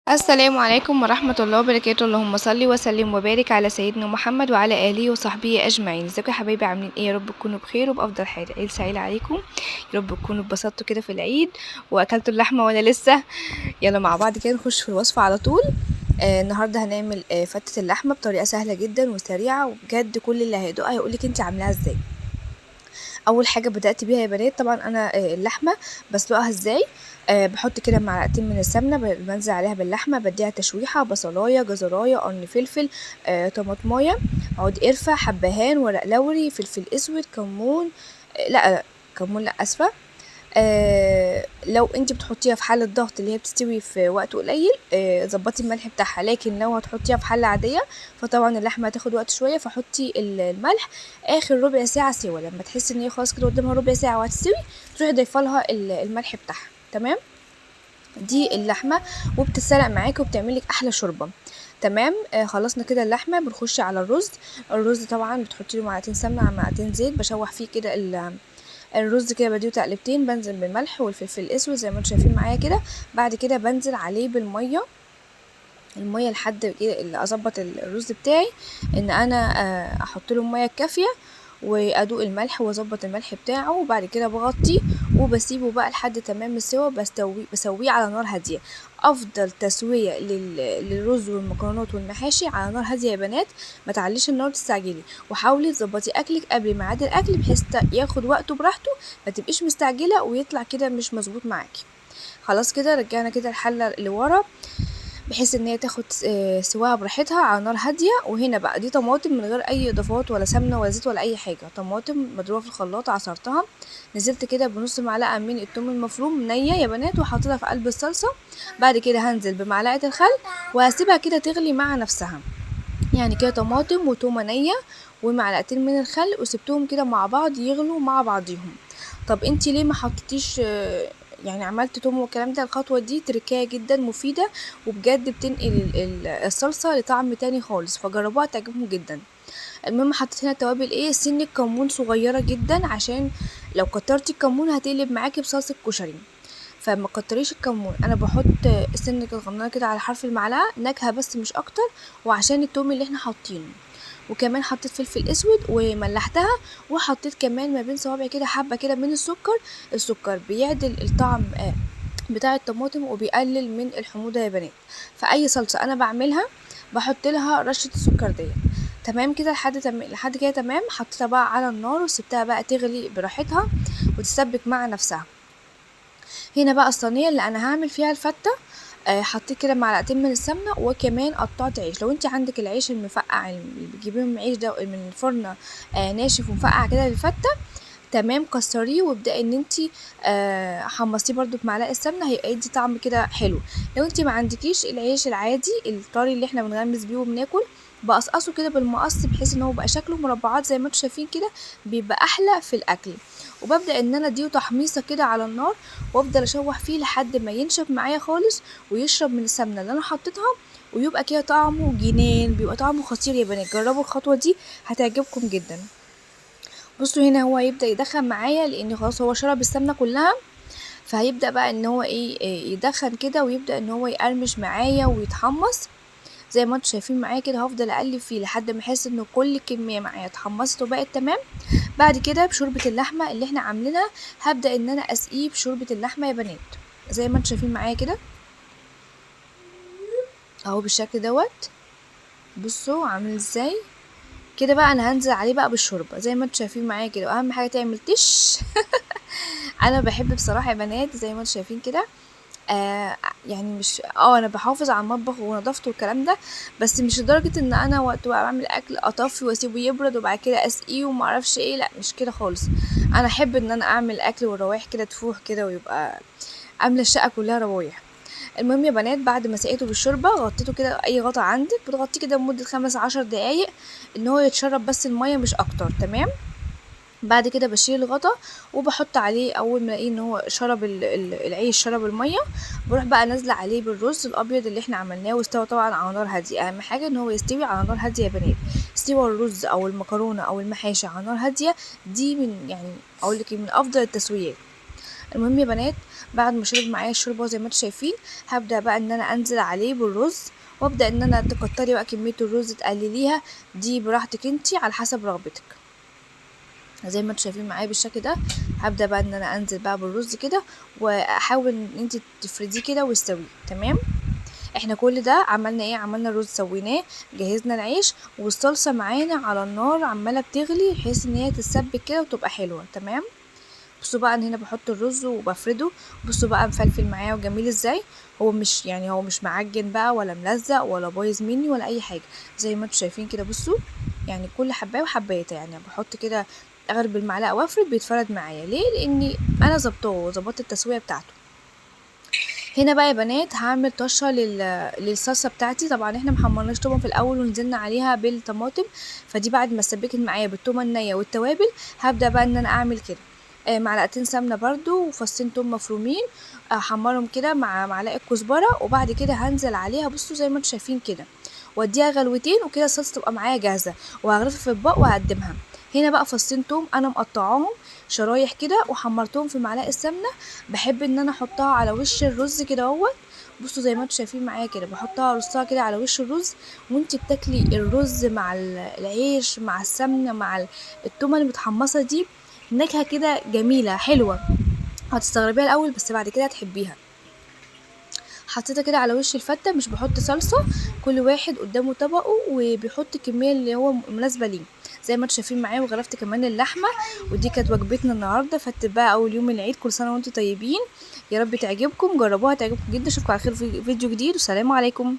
السلام عليكم ورحمة الله وبركاته. اللهم صل وسلم وبارك على سيدنا محمد وعلى آله وصحبه أجمعين. ازيكم يا حبايبي، عاملين ايه؟ يا رب تكونوا بخير وبأفضل حال. عيد سعيد عليكم، يا رب تكونوا اتبسطتوا كده في العيد واكلتوا اللحمة ولا لسه. يلا مع بعض كده نخش في الوصفة على طول. النهارده هنعمل فتة اللحمة بطريقة سهلة جدا وسريعة، وبجد كل اللي هيدوقها هيقولك انت عاملاها ازاي. اول حاجه بدات بيها يا بنات، طبعا انا اللحمه بسلقها ازاي. بحط كده معلقتين من السمنه، بنزل عليها باللحمه، بديها تشويحه، بصلايه، جزرايه، قرن فلفل، طماطمايه، عود قرفه، حبهان، ورق لوري، فلفل اسود، كمون. لا، كمون لا، اسفه. لو انت بتحطيها في حله ضغط اللي هي بتستوي في وقت قليل، ظبطي الملح بتاعها، لكن لو هتحطيها في حله عاديه فطبعا اللحمه هتاخد وقت شويه، فحطي الملح اخر ربع ساعه سوا. لما تحسي ان هي خلاص كده قدامها ربع ساعه وهتستوي، تروحي ضيفه لها الملح بتاعها. تمام، دي اللحمه وبتتسلق معاكي وبتعملك احلى شوربه. تمام. خلصنا كده اللحمه، بنخش على الرز. الرز طبعا بتحطي له معلقتين سمنه على معلقتين زيت، بشوح فيه كده الرز كده، بديه تقلبتين، بنزل بالملح والفلفل الاسود زي ما انتم شايفين معايا كده. بعد كده بنزل عليه بالميه، الميه لحد كده اللي اظبط الرز بتاعي ان انا احط له الميه الكافيه، وادوق الملح واظبط الملح بتاعه، وبعد كده بغطيه وبسيبه بقى لحد تمام السوا. بسويه على نار هاديه. افضل تسويه للرز والمكرونات والمحاشي على نار هاديه يا بنات، ما تعليش النار تستعجلي، وحاولي تظبطي اكلك قبل ميعاد الاكل بحيث ياخد وقته براحته، ما تبقيش مستعجله ويطلع كده مش مظبوط معاكي. خلاص كده رجعنا كده الحله لورا بحيث ان هي تاخد سواها براحتها على نار هاديه. وهنا بقى دي طماطم من غير اي اضافات ولا سمنه ولا زيت ولا اي حاجه، طماطم مضروبه في الخلاط عصرتها. نزلت كده بنص معلقه من الثوم المفروم نيه يا بنات وحطيتها في قلب الصلصه. بعد كده هنزل بمعلقه الخل وهسيبها كده تغلي مع نفسها. يعني كده طماطم وتومه نيه ومعلقتين من الخل، وسبتهم كده مع بعض يغلوا مع بعضيهم. طب انتي ليه ما حطيتيش يعني عملت توم والكلام ده؟ الخطوه دي تركية جدا مفيده، وبجد بتنقل الصلصه لطعم تاني خالص، فجربوها تعجبهم جدا. المهم حطيت هنا توابل ايه، سن كمون صغيره جدا، عشان لو كترتي الكمون هتقلب معاكي بصلصه كشري، فما كتريش الكمون. انا بحط سن صغننه كده على حرف المعلقه، نكهه بس مش اكتر، وعشان التوم اللي احنا حاطينه. وكمان حطيت فلفل اسود وملحتها، وحطيت كمان ما بين صوابعي كده حبه كده من السكر. السكر بيعدل الطعم بتاع الطماطم وبيقلل من الحموضه يا بنات. فاي صلصه انا بعملها بحط لها رشه السكر ديت. تمام كده لحد كده تمام. حطيتها بقى على النار وسبتها بقى تغلي براحتها وتسبك مع نفسها. هنا بقى الصينيه اللي انا هعمل فيها الفته، حطيت كده معلقتين من السمنه، وكمان قطعت عيش. لو انت عندك العيش المفقع اللي بتجيبيه من العيش ده من الفرن ناشف ومفقع كده للفته، تمام، كسريه وابدأي ان انتي حمصيه برضو بمعلقه سمنه، هيبقى يدي طعم كده حلو. لو انتي ما عندكيش العيش العادي الطري اللي احنا بنغمس بيه وبناكل، بقصقصه كده بالمقص بحيث ان هو بقى شكله مربعات زي ما انتوا شايفين كده، بيبقى احلى في الاكل. وببدأ ان انا اديه تحميصه كده على النار، وافضل اشوح فيه لحد ما ينشف معايا خالص ويشرب من السمنه اللي انا حطيتها، ويبقى كده طعمه جنان، بيبقى طعمه خطير يا بنات. جربوا الخطوه دي هتعجبكم جدا. بصوا هنا هو هيبدأ يدخن معايا لان خلاص هو شرب السمنة كلها، فهيبدأ بقى ان هو إيه يدخن كده، ويبدأ ان هو يقرمش معايا ويتحمص زي ما انتوا شايفين معايا كده. هفضل اقلب فيه لحد ما احس ان كل كمية معايا اتحمصت وبقت تمام. بعد كده بشوربة اللحمة اللي احنا عاملينها، هبدأ ان انا اسقيه بشوربة اللحمة يا بنات زي ما انتوا شايفين معايا كده اهو بالشكل دوت. بصوا عامل ازاي كده بقى. انا هنزل عليه بقى بالشوربة زي ما انتوا شايفين معايا كده، واهم حاجة تعمل تش. انا بحب بصراحه يا بنات زي ما انتم شايفين كده. آه يعني مش انا بحافظ على المطبخ ونظافته والكلام ده، بس مش لدرجه ان انا وقت بقى بعمل اكل اطفي واسيبه يبرد وبعد كده اسقيه وما اعرفش ايه، لا مش كده خالص. انا احب ان انا اعمل اكل والروايح كده تفوح كده ويبقى عامله الشقه كلها روايح. المهم يا بنات بعد ما سقيته بالشوربه غطيته كده، اي غطا عندك بتغطيه كده لمده 15 دقايق ان هو يتشرب بس الميه مش اكتر. تمام. بعد كده بشيل الغطا وبحط عليه، اول ما الاقيه ان هو شرب العيش شرب الميه، بروح بقى نازله عليه بالرز الابيض اللي احنا عملناه واستوى طبعا على نار هاديه. اهم حاجه ان هو يستوي على نار هاديه يا بنات. استوى الرز او المكرونه او المحاشي على نار هاديه، دي من يعني اقول لك من افضل التسويات. المهم يا بنات، بعد ما شرب معايا الشوربه زي ما انتم شايفين، هبدا بقى ان انا انزل عليه بالرز، وابدا ان انا تكتري بقى كميه الرز تقلليها، دي براحتك انتي على حسب رغبتك. زي ما انتم شايفين معايا بالشكل ده، هبدا بقى ان انا انزل بقى بالرز كده، واحاول ان انتي تفرديه كده وتسويه تمام. احنا كل ده عملنا ايه؟ عملنا الرز سويناه، جهزنا العيش، والصلصه معانا على النار عماله بتغلي بحيث ان هي تتسبك كده وتبقى حلوه تمام. بصوا بقى انا هنا بحط الرز وبفرده، بصوا بقى مفلفل معايا وجميل ازاي، هو مش معجن بقى ولا ملزق ولا بايظ مني ولا اي حاجه، زي ما انتم شايفين كده. بصوا يعني كل حبايه وحبايه، يعني بحط كده اغرب المعلقه وافرد بيتفرد معايا ليه؟ لاني انا ظبطت التسويه بتاعته. هنا بقى يا بنات هعمل طشه للصلصه بتاعتي. طبعا احنا محمرناش طبعا في الاول ونزلنا عليها بالطماطم، فدي بعد ما سبكت معايا بالتومه النيه والتوابل هبدا بقى ان انا اعمل كده معلقتين سمنه برضو وفصين توم مفرومين، احمرهم كده مع معلقه كزبره، وبعد كده هنزل عليها بصوا زي ما انتم شايفين كده، واديها غلوتين وكده الصلصه تبقى معايا جاهزه، وهغرفها في اطباق وهقدمها. هنا بقى فصين توم انا مقطعاهم شرايح كده وحمرتهم في معلقه سمنه، بحب ان انا احطها على وش الرز كده اهوت. بصوا زي ما انتم شايفين معايا كده بحطها ارصها كده على وش الرز، وانتي بتاكلي الرز مع العيش مع السمنه مع التومه المتحمصه دي، نكهه كده جميله حلوه، هتستغربيها الاول بس بعد كده هتحبيها. حطيتها كده على وش الفته، مش بحط صلصه، كل واحد قدامه طبقه وبيحط الكميه اللي هو مناسبه ليه، زي ما انتم شايفين معايا. وغرفت كمان اللحمه، ودي كانت وجبتنا النهارده، فت بقى اول يوم العيد، كل سنه وانتم طيبين، يا رب تعجبكم، جربوها تعجبكم جدا. اشوفكم على خير في فيديو جديد، والسلام عليكم.